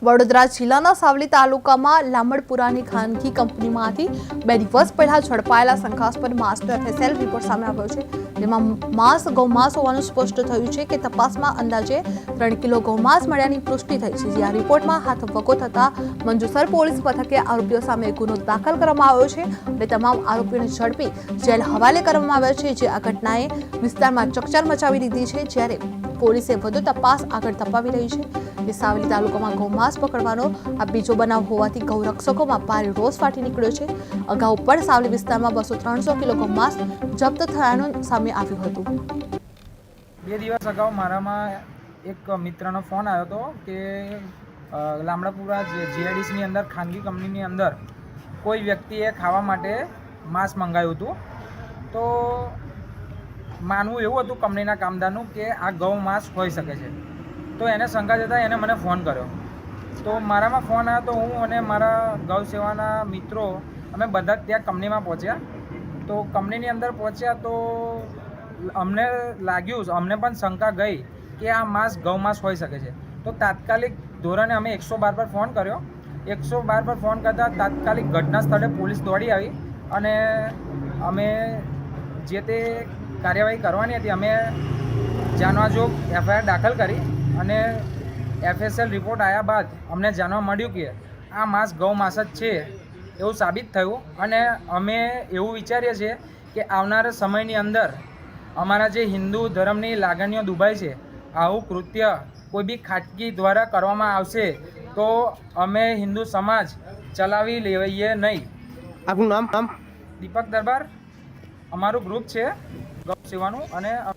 વડોદરા જિલ્લાના સાવલી તાલુકામાં લામડપુરાની ખાનગી કંપનીમાંથી 2 દિવસ પહેલા ઝડપાયેલા શંકાસ્પદ માંસનો FSL રિપોર્ટ સામે આવ્યો છે, જેમાં માંસ ગૌમાંસ હોવાનું સ્પષ્ટ થયું છે કે તપાસમાં અંદાજે 3 કિલો ગૌમાંસ મળ્યાની પુષ્ટિ થઈ છે. જે આ રિપોર્ટમાં હાથ વગો થતા મંજુસર પોલીસ મથકે આરોપીઓ સામે ગુનો દાખલ કરવામાં આવ્યો છે અને તમામ આરોપીઓને ઝડપી જેલ હવાલે કરવામાં આવ્યા છે. જે આ ઘટનાએ વિસ્તારમાં ચકચાર મચાવી દીધી છે, જ્યારે પોલીસે વધુ તપાસ આગળ ધપાવી રહી છે. સાવલી તાલુકામાં ગૌમાંસ પકડવાનો આ બીજો બનાવ હોવાથી ગૌરક્ષકોમાં ભારે રોષ ફાટી નીકળ્યો છે. અગાઉ પણ સાવલી વિસ્તારમાં 200-300 કિલો ગૌમાંસ જપ્ત થયાનું સામે આવ્યું હતું. 2 દિવસ અગાઉ મારામાં એક મિત્રનો ફોન આવ્યો હતો કે લામડાપુરા જીઆઈડીસીની અંદર ખાનગી કંપનીની અંદર કોઈ વ્યક્તિએ ખાવા માટે માંસ મંગાવ્યું હતું. તો માનવું એવું હતું કંપનીના કામદારનું કે આ ગૌ માંસ હોઈ શકે છે. તો એને શંકા જતાં એને મને ફોન કર્યો. તો મારામાં ફોન આવ્યો તો હું અને મારા ગૌ સેવાના મિત્રો અમે બધા જ ત્યાં કંપનીમાં પહોંચ્યા. તો કંપનીની અંદર પહોંચ્યા તો અમને લાગ્યું, અમને પણ શંકા ગઈ કે આ માંસ ગૌ માંસ હોઈ શકે છે. તો તાત્કાલિક ધોરણે અમે 112 પર ફોન કર્યો. 112 પર ફોન કરતાં તાત્કાલિક ઘટના સ્થળે પોલીસ દોડી આવી અને અમે જે તે કાર્યવાહી કરવાની હતી અમે જાણવાજોગ FIR દાખલ કરી અને FSL રિપોર્ટ આવ્યા બાદ અમને જાણવા મળ્યું કે આ માંસ ગૌ માંસ જ છે એવું સાબિત થયું. અને અમે એવું વિચારીએ છીએ કે આવનારા સમયની અંદર અમારા જે હિન્દુ ધર્મની લાગણીઓ દુભાય છે, આવું કૃત્ય કોઈ બી ખાટકી દ્વારા કરવામાં આવશે તો અમે હિન્દુ સમાજ ચલાવી લેવાઈએ નહીં. આપનું નામ? દીપક દરબાર અમારું ગ્રુપ છે ગૌ સેવાનું. અને